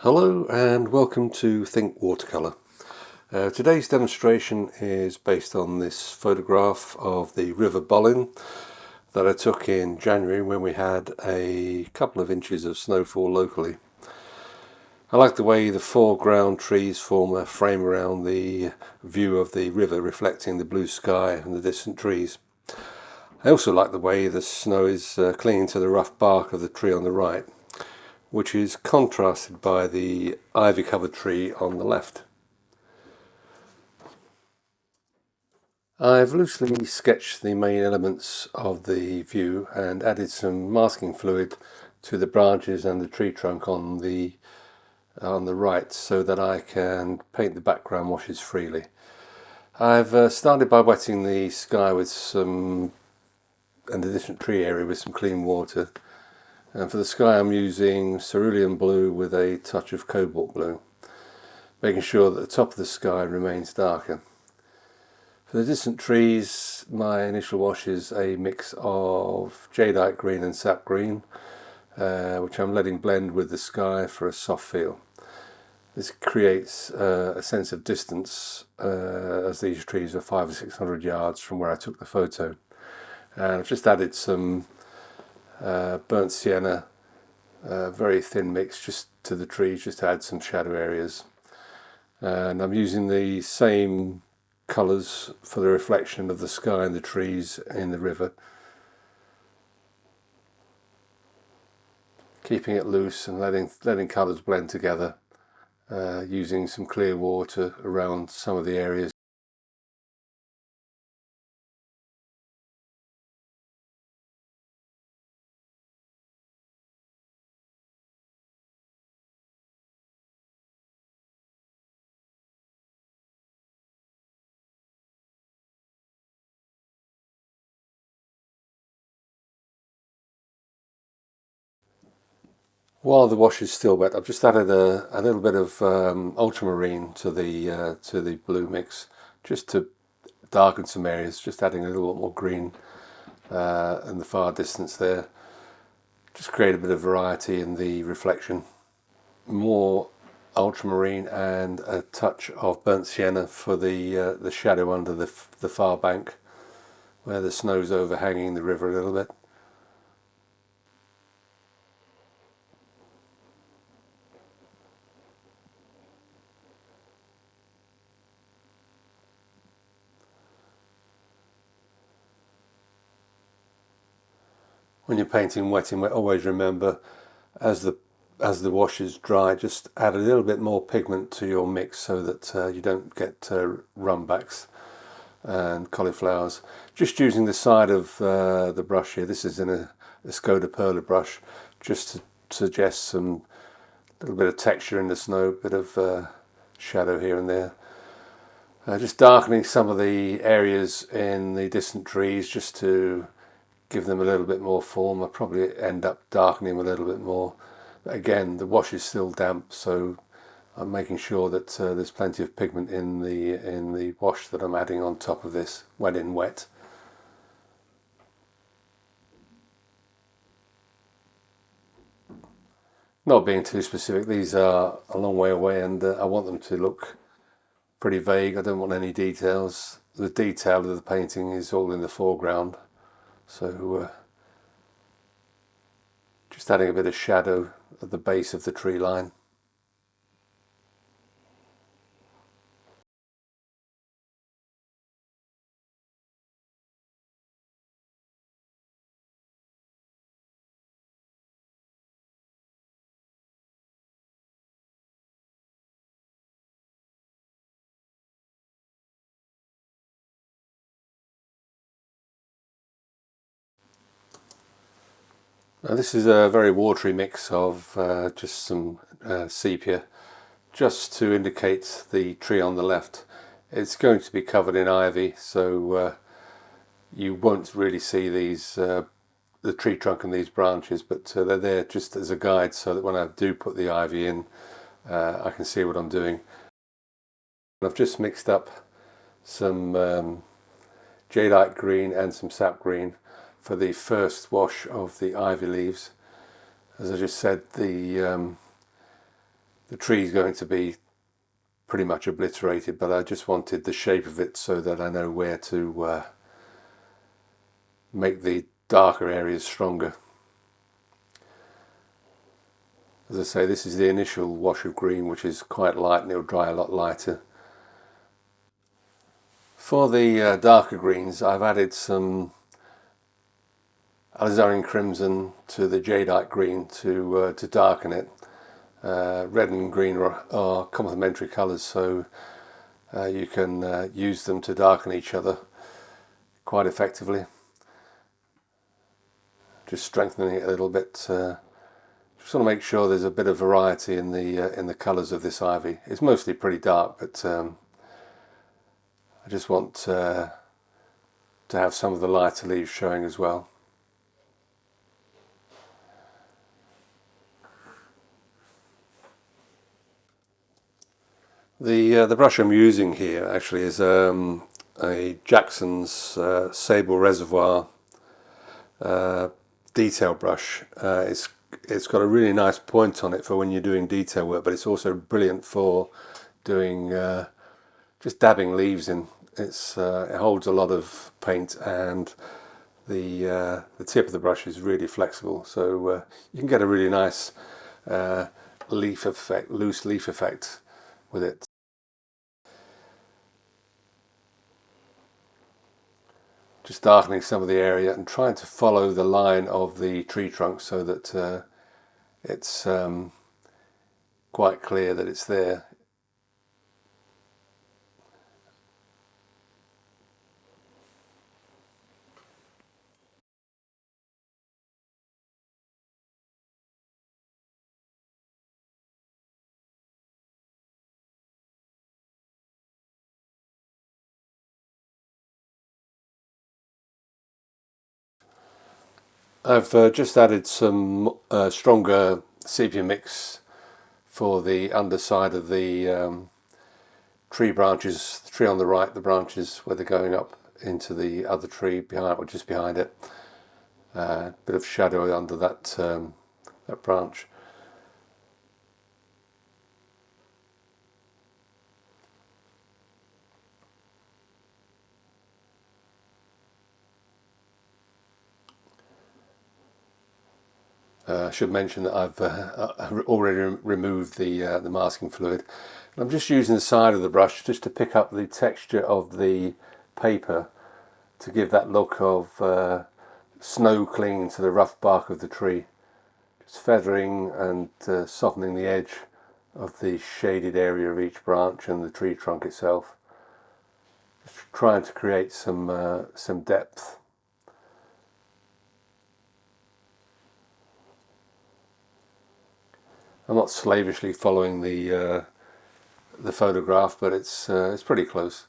Hello and welcome to Think Watercolour. Today's demonstration is based on this photograph of the River Bollin that I took in January when we had a couple of inches of snowfall locally. I like the way the foreground trees form a frame around the view of the river, reflecting the blue sky and the distant trees. I also like the way the snow is clinging to the rough bark of the tree on the right, which is contrasted by the ivy covered tree on the left. I've loosely sketched the main elements of the view and added some masking fluid to the branches and the tree trunk on the right so that I can paint the background washes freely. I've started by wetting the sky with some and the distant tree area with some clean water. And for the sky I'm using cerulean blue with a touch of cobalt blue, making sure that the top of the sky remains darker. For the distant trees, my initial wash is a mix of jadeite green and sap green, which I'm letting blend with the sky for a soft feel. This creates a sense of distance as these trees are 500 or 600 yards from where I took the photo. And I've just added some burnt sienna, very thin mix, just to the trees, just to add some shadow areas. And I'm using the same colours for the reflection of the sky and the trees in the river, keeping it loose and letting colours blend together, using some clear water around some of the areas. While the wash is still wet, I've just added a little bit of ultramarine to the blue mix, just to darken some areas, just adding a little bit more green in the far distance there. Just create a bit of variety in the reflection. More ultramarine and a touch of burnt sienna for the shadow under the far bank, where the snow's overhanging the river a little bit. When you're painting wet in wet, always remember as the wash is dry, just add a little bit more pigment to your mix so that you don't get rumbacks and cauliflowers. Just using the side of the brush here, this is in a Skoda Perla brush, just to suggest some little bit of texture in the snow, bit of shadow here and there. Just darkening some of the areas in the distant trees just to give them a little bit more form. I'll probably end up darkening them a little bit more. But again, the wash is still damp, so I'm making sure that there's plenty of pigment in the wash that I'm adding on top of this when in wet. Not being too specific, these are a long way away and I want them to look pretty vague. I don't want any details. The detail of the painting is all in the foreground, so just adding a bit of shadow at the base of the tree line. Now this is a very watery mix of just some sepia, just to indicate the tree on the left. It's going to be covered in ivy, so you won't really see these the tree trunk and these branches, but they're there just as a guide so that when I do put the ivy in, I can see what I'm doing. I've just mixed up some jadeite green and some sap green for the first wash of the ivy leaves. As I just said, the the tree is going to be pretty much obliterated, but I just wanted the shape of it so that I know where to make the darker areas stronger. As I say, this is the initial wash of green, which is quite light and it'll dry a lot lighter. For the darker greens, I've added some alizarin crimson to the jadeite green to darken it. Red and green are complementary colours, so you can use them to darken each other quite effectively. Just strengthening it a little bit. Just want to make sure there's a bit of variety in the colours of this ivy. It's mostly pretty dark, but I just want to have some of the lighter leaves showing as well. The brush I'm using here actually is a Jackson's Sable Reservoir detail brush. It's got a really nice point on it for when you're doing detail work, but it's also brilliant for doing just dabbing leaves in. It holds a lot of paint, and the tip of the brush is really flexible, so you can get a really nice leaf effect, loose leaf effect with it. Just darkening some of the area and trying to follow the line of the tree trunk so that it's quite clear that it's there. I've just added some stronger sepia mix for the underside of the tree branches, the tree on the right, the branches where they're going up into the other tree behind, or just behind it. Bit of shadow under that branch. I should mention that I've already removed the masking fluid. And I'm just using the side of the brush just to pick up the texture of the paper to give that look of snow clinging to the rough bark of the tree. Just feathering and softening the edge of the shaded area of each branch and the tree trunk itself. Just trying to create some depth. I'm not slavishly following the photograph, but it's pretty close.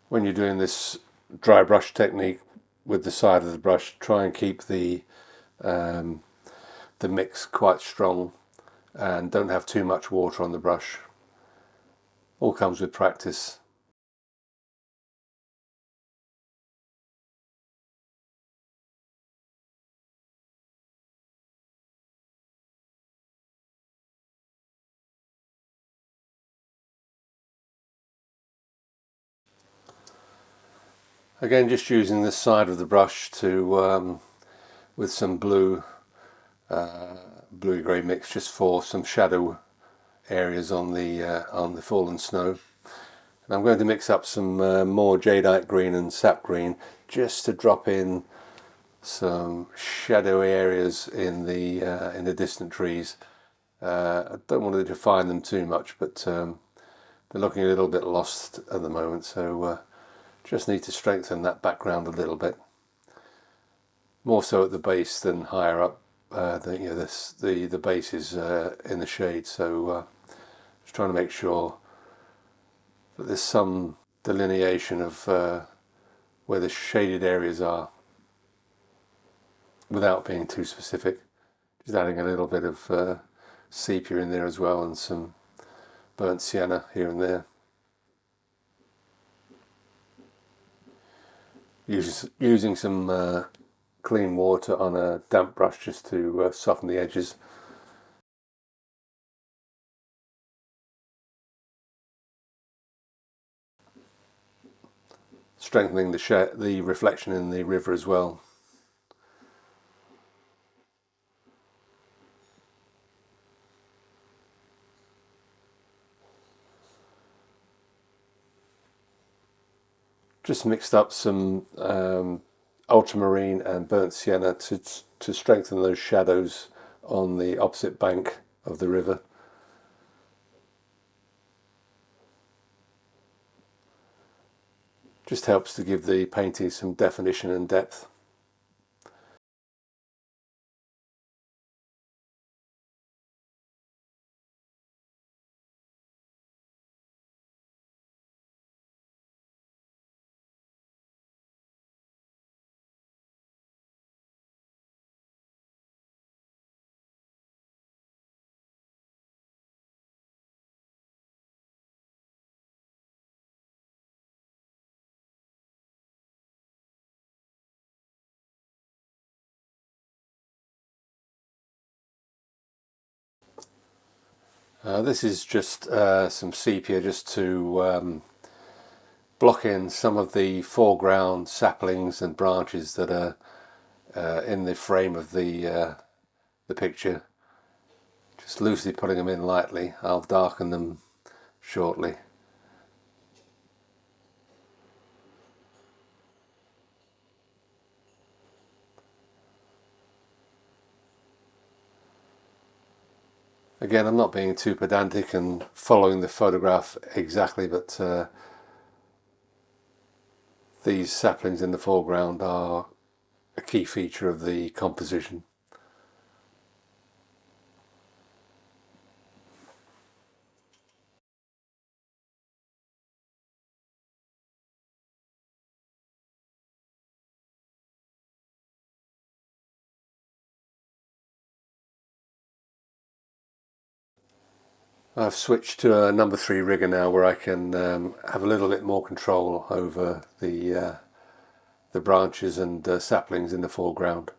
When you're doing this dry brush technique with the side of the brush, try and keep the mix quite strong and don't have too much water on the brush. All comes with practice. Again, just using the side of the brush to with some bluey grey mix, just for some shadow areas on the fallen snow. And I'm going to mix up some more jadeite green and sap green just to drop in some shadowy areas in the distant trees. I don't want to define them too much, but they're looking a little bit lost at the moment, so just need to strengthen that background a little bit. More so at the base than higher up. The base is in the shade, so just trying to make sure that there's some delineation of where the shaded areas are without being too specific. Just adding a little bit of sepia in there as well, and some burnt sienna here and there. Using some clean water on a damp brush just to soften the edges. Strengthening the reflection in the river as well. Just mixed up some ultramarine and burnt sienna to strengthen those shadows on the opposite bank of the river. Just helps to give the painting some definition and depth. This is just some sepia just to block in some of the foreground saplings and branches that are in the frame of the picture. Just loosely putting them in lightly. I'll darken them shortly. Again, I'm not being too pedantic and following the photograph exactly, but these saplings in the foreground are a key feature of the composition. I've switched to a number 3 rigger now, where I can have a little bit more control over the branches and saplings in the foreground.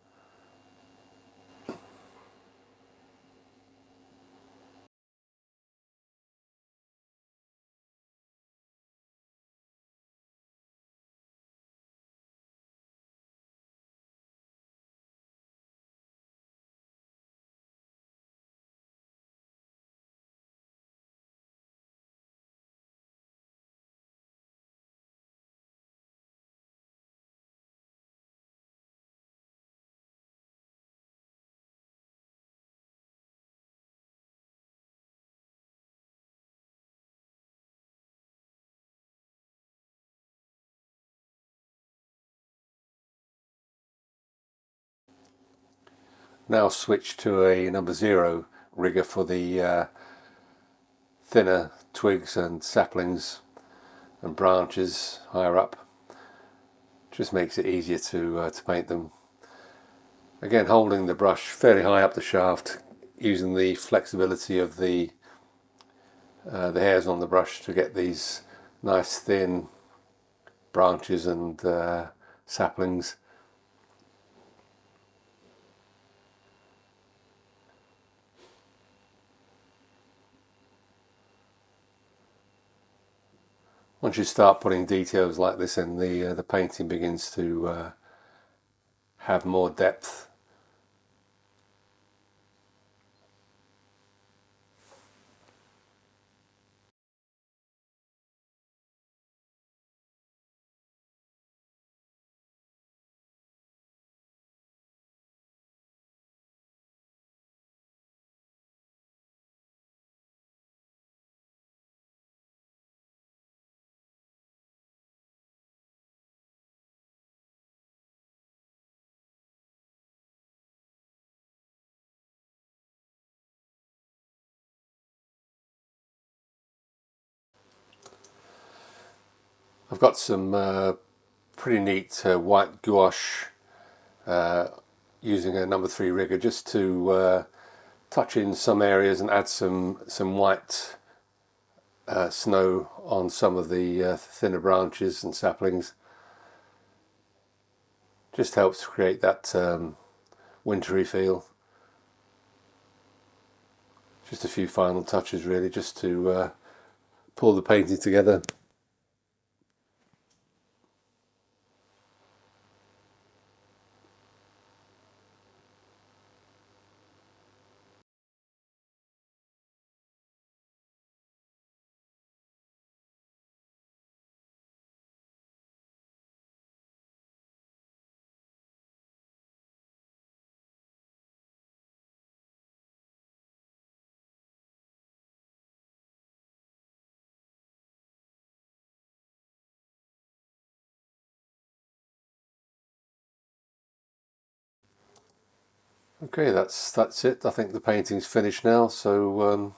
Now switch to a number 0 rigger for the thinner twigs and saplings and branches higher up. Just makes it easier to paint them. Again, holding the brush fairly high up the shaft, using the flexibility of the hairs on the brush to get these nice thin branches and saplings. Once you start putting details like this in, the painting begins to have more depth. I've got some pretty neat white gouache using a number 3 rigger just to touch in some areas and add some white snow on some of the thinner branches and saplings. Just helps create that wintry feel. Just a few final touches really, just to pull the painting together. Okay, that's it. I think the painting's finished now, so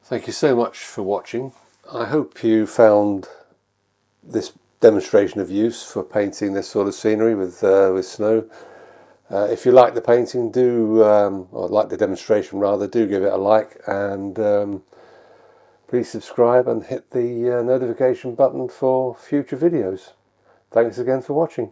thank you so much for watching. I hope you found this demonstration of use for painting this sort of scenery with snow. If you like the painting, or like the demonstration rather, do give it a like, and please subscribe and hit the notification button for future videos. Thanks again for watching.